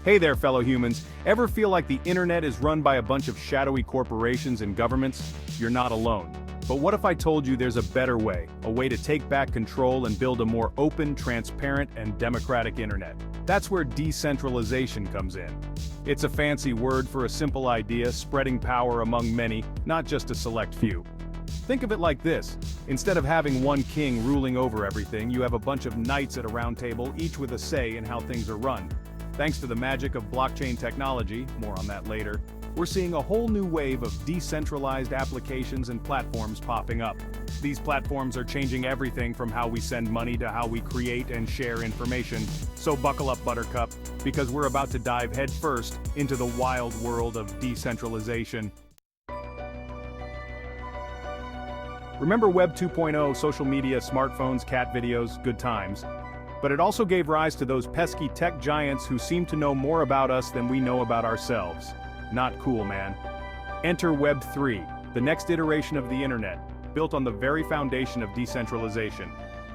Hey there, fellow humans. Ever feel like the internet is run by a bunch of shadowy corporations and governments? You're not alone. But what if I told you there's a better way, a way to take back control and build a more open, transparent, and democratic internet? That's where decentralization comes in. It's a fancy word for a simple idea, spreading power among many, not just a select few. Think of it like this. Instead of having one king ruling over everything, you have a bunch of knights at a round table, each with a say in how things are run. Thanks to the magic of blockchain technology, more on that later, we're seeing a whole new wave of decentralized applications and platforms popping up. These platforms are changing everything from how we send money to how we create and share information. So buckle up, Buttercup, because we're about to dive headfirst into the wild world of decentralization. Remember Web 2.0, social media, smartphones, cat videos, good times. But it also gave rise to those pesky tech giants who seem to know more about us than we know about ourselves. Not cool, man. Enter Web 3, the next iteration of the internet, built on the very foundation of decentralization.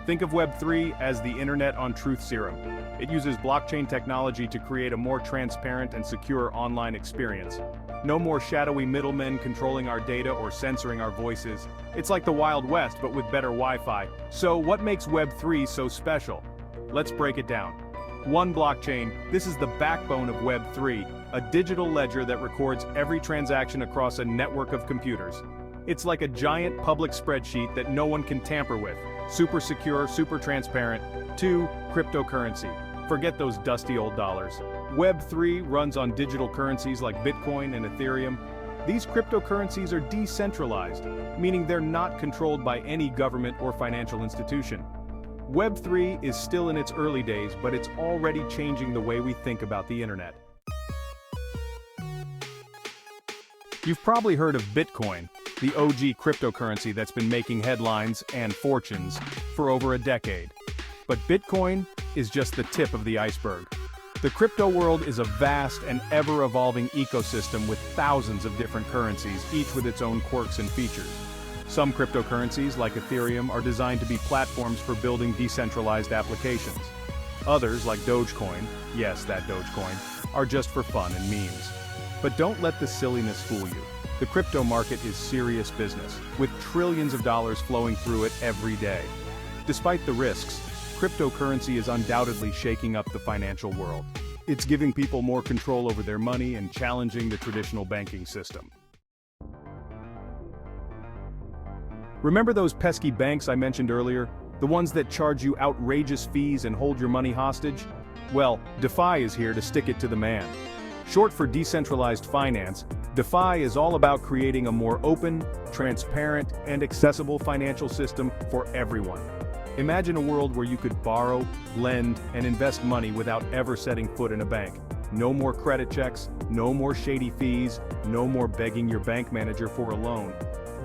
Think of Web 3 as the internet on truth serum. It uses blockchain technology to create a more transparent and secure online experience. No more shadowy middlemen controlling our data or censoring our voices. It's like the Wild West, but with better Wi-Fi. So what makes Web 3 so special? Let's break it down. One blockchain, this is the backbone of Web 3, a digital ledger that records every transaction across a network of computers. It's like a giant public spreadsheet that no one can tamper with. Super secure, super transparent. 2. Cryptocurrency. Forget those dusty old dollars. Web 3 runs on digital currencies like Bitcoin and Ethereum. These cryptocurrencies are decentralized, meaning they're not controlled by any government or financial institution. Web 3 is still in its early days, but it's already changing the way we think about the internet. You've probably heard of Bitcoin, the OG cryptocurrency that's been making headlines and fortunes for over a decade. But Bitcoin is just the tip of the iceberg. The crypto world is a vast and ever-evolving ecosystem with thousands of different currencies, each with its own quirks and features. Some cryptocurrencies, like Ethereum, are designed to be platforms for building decentralized applications. Others, like Dogecoin, yes, that Dogecoin, are just for fun and memes. But don't let the silliness fool you. The crypto market is serious business, with trillions of dollars flowing through it every day. Despite the risks, cryptocurrency is undoubtedly shaking up the financial world. It's giving people more control over their money and challenging the traditional banking system. Remember those pesky banks I mentioned earlier? The ones that charge you outrageous fees and hold your money hostage? Well, DeFi is here to stick it to the man. Short for Decentralized Finance, DeFi is all about creating a more open, transparent, and accessible financial system for everyone. Imagine a world where you could borrow, lend, and invest money without ever setting foot in a bank. No more credit checks, no more shady fees, no more begging your bank manager for a loan.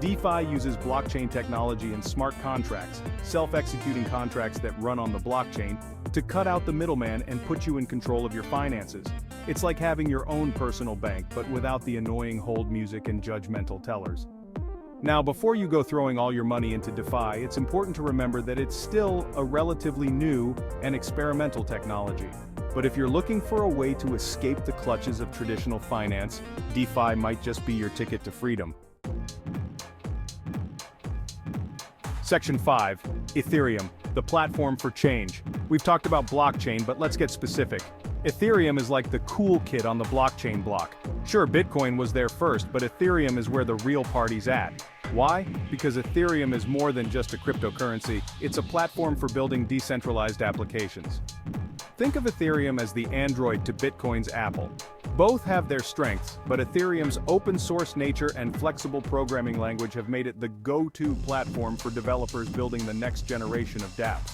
DeFi uses blockchain technology and smart contracts, self-executing contracts that run on the blockchain, to cut out the middleman and put you in control of your finances. It's like having your own personal bank, but without the annoying hold music and judgmental tellers. Now, before you go throwing all your money into DeFi, it's important to remember that it's still a relatively new and experimental technology. But if you're looking for a way to escape the clutches of traditional finance, DeFi might just be your ticket to freedom. Section 5. Ethereum, the platform for change. We've talked about blockchain, but let's get specific. Ethereum is like the cool kid on the blockchain block. Sure, Bitcoin was there first, but Ethereum is where the real party's at. Why? Because Ethereum is more than just a cryptocurrency, it's a platform for building decentralized applications. Think of Ethereum as the Android to Bitcoin's Apple. Both have their strengths, but Ethereum's open-source nature and flexible programming language have made it the go-to platform for developers building the next generation of dApps.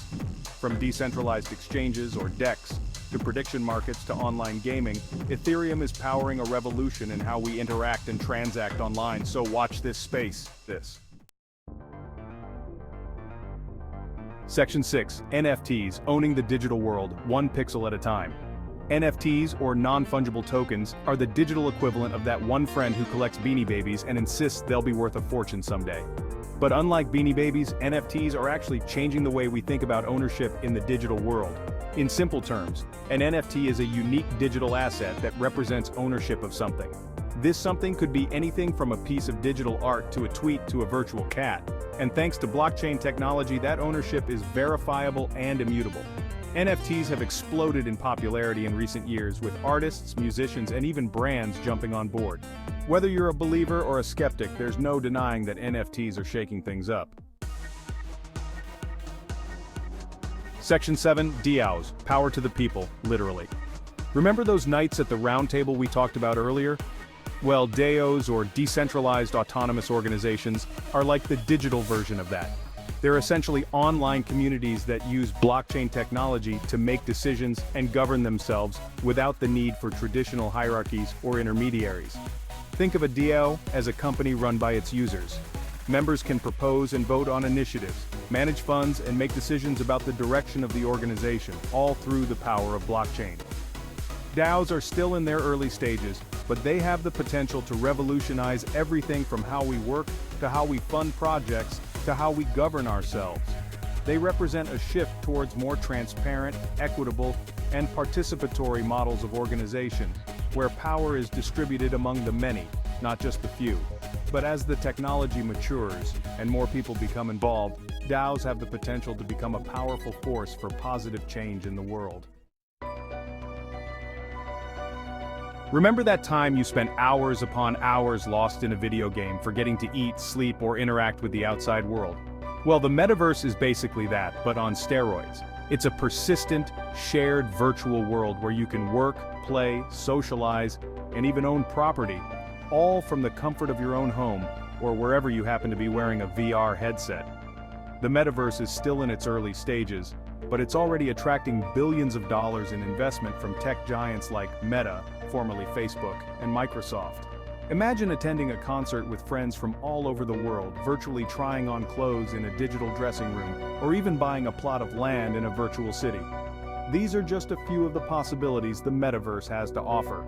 From decentralized exchanges or DEX, to prediction markets to online gaming, Ethereum is powering a revolution in how we interact and transact online, so watch this space. Section 6. NFTs, owning the digital world, one pixel at a time. NFTs, or non-fungible tokens, are the digital equivalent of that one friend who collects Beanie Babies and insists they'll be worth a fortune someday. But unlike Beanie Babies, NFTs are actually changing the way we think about ownership in the digital world. In simple terms, an NFT is a unique digital asset that represents ownership of something. This something could be anything from a piece of digital art to a tweet to a virtual cat. And thanks to blockchain technology, that ownership is verifiable and immutable. NFTs have exploded in popularity in recent years, with artists, musicians, and even brands jumping on board. Whether you're a believer or a skeptic, there's no denying that NFTs are shaking things up. Section 7, DAOs, power to the people, literally. Remember those nights at the round table we talked about earlier? Well, DAOs, or decentralized autonomous organizations, are like the digital version of that. They're essentially online communities that use blockchain technology to make decisions and govern themselves without the need for traditional hierarchies or intermediaries. Think of a DAO as a company run by its users. Members can propose and vote on initiatives, manage funds, and make decisions about the direction of the organization, all through the power of blockchain. DAOs are still in their early stages, but they have the potential to revolutionize everything from how we work, to how we fund projects, to how we govern ourselves. They represent a shift towards more transparent, equitable, and participatory models of organization, where power is distributed among the many, not just the few. But as the technology matures and more people become involved, DAOs have the potential to become a powerful force for positive change in the world. Remember that time you spent hours upon hours lost in a video game, forgetting to eat, sleep, or interact with the outside world? Well, the metaverse is basically that, but on steroids. It's a persistent, shared virtual world where you can work, play, socialize, and even own property, all from the comfort of your own home, or wherever you happen to be wearing a VR headset. The metaverse is still in its early stages, but it's already attracting billions of dollars in investment from tech giants like Meta, formerly Facebook, and Microsoft. Imagine attending a concert with friends from all over the world, virtually trying on clothes in a digital dressing room, or even buying a plot of land in a virtual city. These are just a few of the possibilities the metaverse has to offer.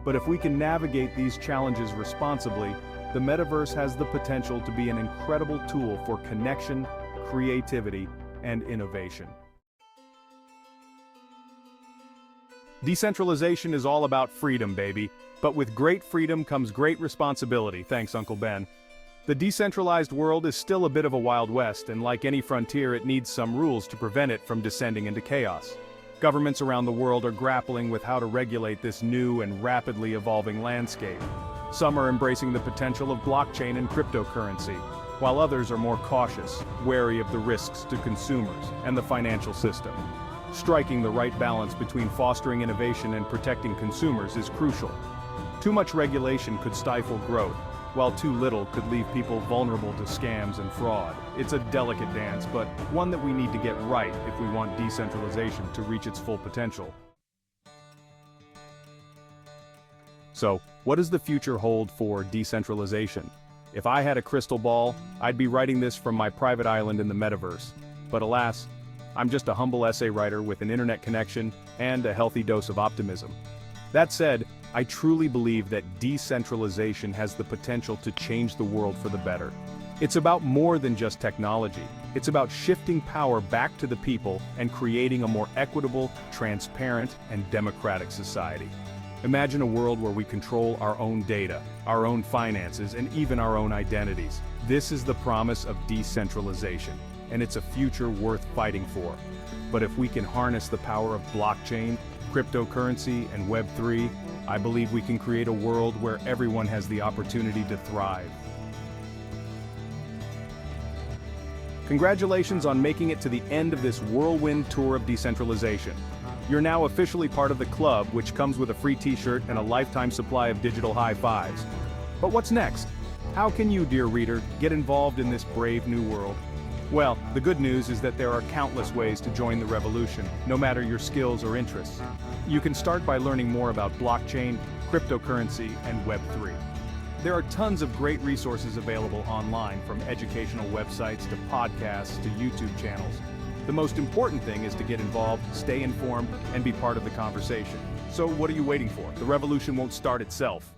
But if we can navigate these challenges responsibly, the metaverse has the potential to be an incredible tool for connection, creativity, and innovation. Decentralization is all about freedom, baby. But with great freedom comes great responsibility, thanks Uncle Ben. The decentralized world is still a bit of a Wild West, and like any frontier, it needs some rules to prevent it from descending into chaos. Governments around the world are grappling with how to regulate this new and rapidly evolving landscape. Some are embracing the potential of blockchain and cryptocurrency, while others are more cautious, wary of the risks to consumers and the financial system. Striking the right balance between fostering innovation and protecting consumers is crucial. Too much regulation could stifle growth, while too little could leave people vulnerable to scams and fraud. It's a delicate dance, but one that we need to get right if we want decentralization to reach its full potential. So, what does the future hold for decentralization? If I had a crystal ball, I'd be writing this from my private island in the metaverse. But alas, I'm just a humble essay writer with an internet connection and a healthy dose of optimism. That said, I truly believe that decentralization has the potential to change the world for the better. It's about more than just technology. It's about shifting power back to the people and creating a more equitable, transparent, and democratic society. Imagine a world where we control our own data, our own finances, and even our own identities. This is the promise of decentralization, and it's a future worth fighting for. But if we can harness the power of blockchain, cryptocurrency, and Web3, I believe we can create a world where everyone has the opportunity to thrive. Congratulations on making it to the end of this whirlwind tour of decentralization. You're now officially part of the club, which comes with a free t-shirt and a lifetime supply of digital high fives. But what's next? How can you, dear reader, get involved in this brave new world? Well, the good news is that there are countless ways to join the revolution, no matter your skills or interests. You can start by learning more about blockchain, cryptocurrency, and Web3. There are tons of great resources available online, from educational websites to podcasts to YouTube channels. The most important thing is to get involved, stay informed, and be part of the conversation. So what are you waiting for? The revolution won't start itself.